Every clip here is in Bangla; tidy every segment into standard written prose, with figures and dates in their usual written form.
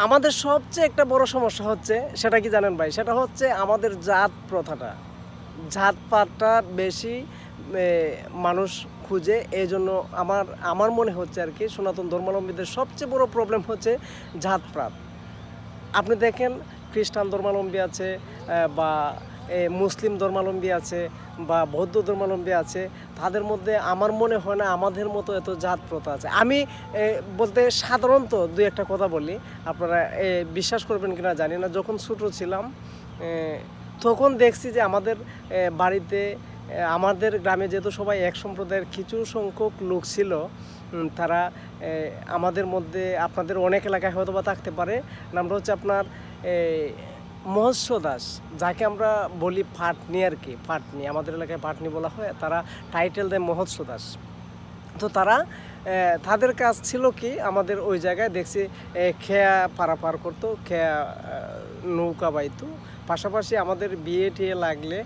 আমাদের সবচেয়ে একটা বড় সমস্যা হচ্ছে, সেটা কি জানেন ভাই? সেটা হচ্ছে আমাদের জাত প্রথাটা। জাতপাতটা বেশি এ মানুষ খুঁজে। এজন্য আমার আমার মনে হচ্ছে আরকি সনাতন ধর্মাবলম্বীদের সবচেয়ে বড় প্রবলেম হচ্ছে জাতপাত। আপনি দেখেন খ্রিস্টান ধর্মাবলম্বী আছে, বা মুসলিম ধর্মাবলম্বী আছে, বা বৌদ্ধ ধর্মাবলম্বী আছে। তাদের মধ্যে আমার মনে হয় না আমাদের মতো এত জাত প্রথা আছে। আমি বলতে সাধারণত ২-১টা কথা বলি। আপনারা বিশ্বাস করবেন কিনা জানি না। যখন ছোটো ছিলাম তখন দেখছি যে আমাদের বাড়িতে, আমাদের গ্রামে যেহেতু সবাই এক সম্প্রদায়ের, কিছু সংখ্যক লোক ছিল। তারা আমাদের মধ্যে, আপনাদের অনেক এলাকায় হয়তো বা থাকতে পারে, নামটা হচ্ছে আপনার মৎস্য দাস, যাকে আমরা বলি ফাটনি আর কি। ফাটনি, আমাদের এলাকায় ফাটনি বলা হয়। তারা টাইটেল দেয় মৎস্য দাস। তো তারা তাদের কাজ ছিল কি, আমাদের ওই জায়গায় দেখছি খেয়া পারাপার করতো, খেয়া নৌকা বাইতো। পাশাপাশি আমাদের বিয়ে টিয়ে লাগলে,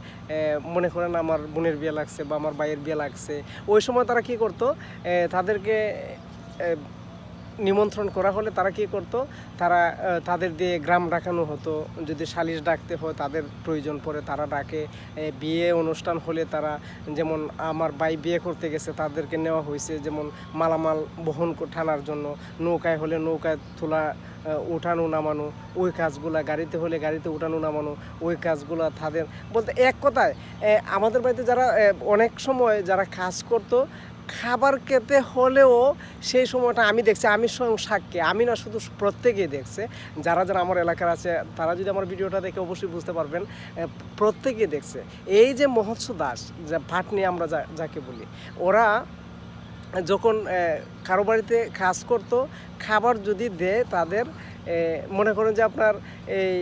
মনে করেন আমার বোনের বিয়ে লাগছে বা আমার ভাইয়ের বিয়ে লাগছে, ওই সময় তারা কি করতো, তাদেরকে নিমন্ত্রণ করা হলে তারা কী করতো, তারা তাদের দিয়ে গ্রাম ডাকানো হতো। যদি সালিশ ডাকতে হয়, তাদের প্রয়োজন পড়ে, তারা ডাকে। বিয়ে অনুষ্ঠান হলে তারা, যেমন আমার ভাই বিয়ে করতে গেছে, তাদেরকে নেওয়া হয়েছে যেমন মালামাল বহন টানার জন্য। নৌকায় হলে নৌকায় তোলা, উঠানো নামানো, ওই কাজগুলা। গাড়িতে হলে গাড়িতে উঠানো নামানো, ওই কাজগুলা তাদের। বলতে এক কথায় আমাদের বাড়িতে যারা অনেক সময় যারা কাজ করতো, খাবার খেতে হলেও সেই সময়টা আমি দেখছি, আমি স্বয়ং সাক্ষী, আমি না শুধু, প্রত্যেকেই দেখছে। যারা যারা আমার এলাকার আছে, তারা যদি আমার ভিডিওটা দেখে অবশ্যই বুঝতে পারবেন, প্রত্যেকেই দেখছে। এই যে মৎস্য দাস, যা ফাটনি আমরা যাকে বলি, ওরা যখন কারো বাড়িতে কাজ করতো, খাবার যদি দেয় তাদের, মনে করেন যে আপনার এই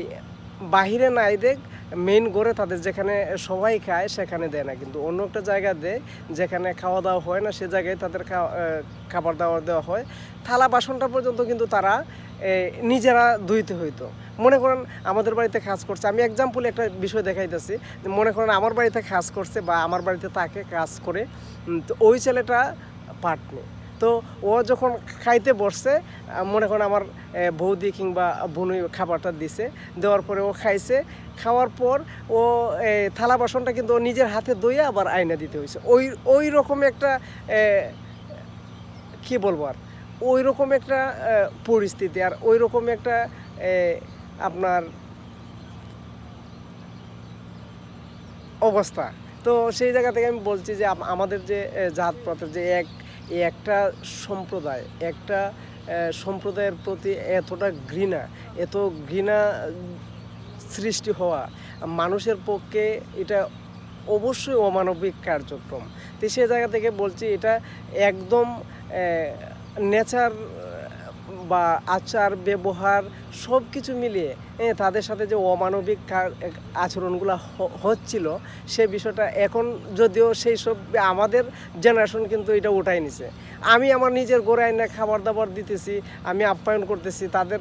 বাহিরে নাই দেখ, মেইন ঘরে তাদের যেখানে সবাই খায় সেখানে দেয় না, কিন্তু অন্য একটা জায়গা দেয় যেখানে খাওয়া দাওয়া হয় না, সে জায়গায় তাদের খাবার দাবার দেওয়া হয়। থালা বাসনটা পর্যন্ত কিন্তু তারা নিজেরা ধুইতে হইতো। মনে করেন আমাদের বাড়িতে কাজ করছে, আমি এক্সাম্পল একটা বিষয় দেখাইতেছি। মনে করেন আমার বাড়িতে কাজ করছে বা আমার বাড়িতে তাকে কাজ করে, তো ওই ছেলেটা পাটনি। তো ও যখন খাইতে বসছে, মনে করেন আমার বৌদি কিংবা বোনই খাবারটা দিছে, দেওয়ার পরে ও খাইছে। খাওয়ার পর ও থালা বাসনটা কিন্তু ও নিজের হাতে ধুয়ে আবার আয়না দিতে হয়েছে। ওই ওই রকম একটা, কী বলবো আর, ওই রকম একটা পরিস্থিতি, আর ওই রকম একটা আপনার অবস্থা। তো সেই জায়গা থেকে আমি বলছি যে আমাদের যে জাতপাতের যে একটা সম্প্রদায়, একটা সম্প্রদায়ের প্রতি এতটা ঘৃণা, এত ঘৃণা সৃষ্টি হওয়া মানুষের পক্ষে, এটা অবশ্যই অমানবিক কার্যক্রম। তো সে জায়গা থেকে বলছি এটা একদম নেচার বা আচার ব্যবহার সব কিছু মিলিয়ে তাদের সাথে যে অমানবিক আচরণগুলো হচ্ছিল, সে বিষয়টা এখন যদিও সেই সব আমাদের জেনারেশন কিন্তু এটা উঠাই নিছে। আমি আমার নিজের গোড়ায় না খাবার দাবার দিতেছি, আমি আপ্যায়ন করতেছি তাদের,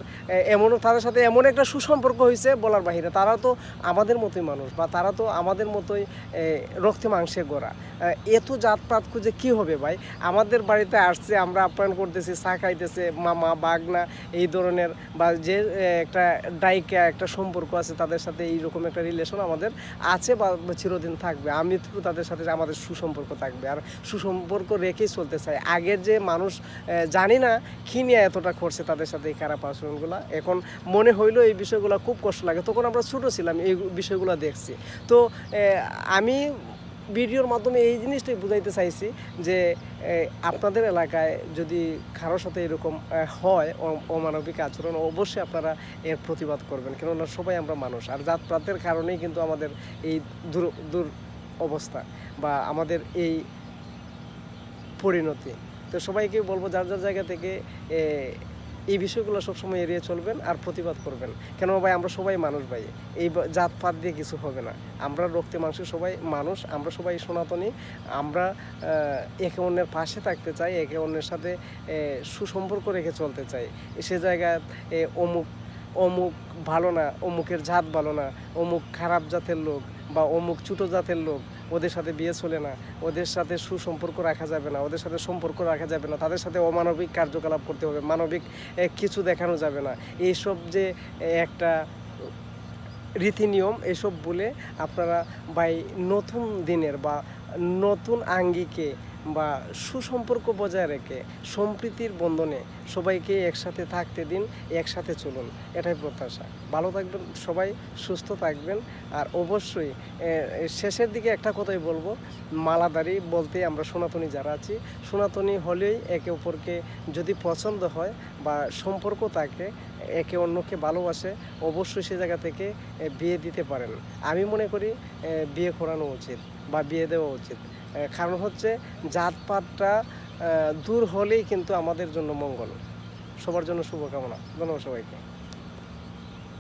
এমনও তাদের সাথে এমন একটা সুসম্পর্ক হয়েছে বলার বাহিরে। তারা তো আমাদের মতোই মানুষ, বা তারা তো আমাদের মতোই রক্তে মাংসে গড়া। এত জাতপাত খুঁজে কী হবে ভাই? আমাদের বাড়িতে আসছে, আমরা আপ্যায়ন করতেছি, চা খাইতেছে, মামা বাগনা এই ধরনের, বা যে একটা ডাইকা একটা সম্পর্ক আছে তাদের সাথে, এইরকম একটা রিলেশন আমাদের আছে বা চিরদিন থাকবে। আমি তো তাদের সাথে আমাদের সুসম্পর্ক থাকবে, আর সুসম্পর্ক রেখেই চলতে চাই। আগের যে মানুষ, জানি না কী নিয়ে এতটা করছে তাদের সাথে এই খারাপ আচরণগুলো, এখন মনে হইলো এই বিষয়গুলো খুব কষ্ট লাগে। তখন আমরা ছোটো ছিলাম, এই বিষয়গুলো দেখছি। তো আমি ভিডিওর মাধ্যমে এই জিনিসটাই বুঝাইতে চাইছি যে আপনাদের এলাকায় যদি কারোর সাথে এরকম হয় অমানবিক আচরণ, অবশ্যই আপনারা এর প্রতিবাদ করবেন, কেননা সবাই আমরা মানুষ। আর জাতপাতের কারণেই কিন্তু আমাদের এই দূর অবস্থা বা আমাদের এই পরিণতি। তো সবাইকে বলবো যার যার জায়গা থেকে এই বিষয়গুলো সবসময় এড়িয়ে চলবেন আর প্রতিবাদ করবেন। কেন ভাই, আমরা সবাই মানুষ ভাই, এই জাতপাত দিয়ে কিছু হবে না। আমরা রক্তে মাংসে সবাই মানুষ, আমরা সবাই সনাতনী। আমরা একে অন্যের পাশে থাকতে চাই, একে অন্যের সাথে সুসম্পর্ক রেখে চলতে চাই। সে জায়গায় অমুক অমুক ভালো না, অমুকের জাত ভালো না, অমুক খারাপ জাতের লোক বা অমুক ছোটো জাতের লোক, ওদের সাথে বিয়ে চলে না, ওদের সাথে সুসম্পর্ক রাখা যাবে না, ওদের সাথে সম্পর্ক রাখা যাবে না, তাদের সাথে অমানবিক কার্যকলাপ করতে হবে, মানবিক কিছু দেখানো যাবে না। এইসব যে একটা রীতি নিয়ম, এসব বলে আপনারা ভাই নতুন দিনের বা নতুন আঙ্গিকে বা সুসম্পর্ক বজায় রেখে সম্প্রীতির বন্ধনে সবাইকে একসাথে থাকতে দিন, একসাথে চলুন, এটাই প্রত্যাশা। ভালো থাকবেন সবাই, সুস্থ থাকবেন। আর অবশ্যই শেষের দিকে একটা কথাই বলবো, মালাদারি বলতে আমরা সনাতনী যারা আছি, সনাতনী হলেই একে অপরকে যদি পছন্দ হয় বা সম্পর্ক থাকে, একে অন্যকে ভালোবাসে, অবশ্যই সে জায়গা থেকে বিয়ে দিতে পারেন। আমি মনে করি বিয়ে করানো উচিত বা বিয়ে দেওয়া উচিত। কারণ হচ্ছে জাতপাতটা দূর হলেই কিন্তু আমাদের জন্য মঙ্গল। সবার জন্য শুভকামনা। ধন্যবাদ সবাইকে।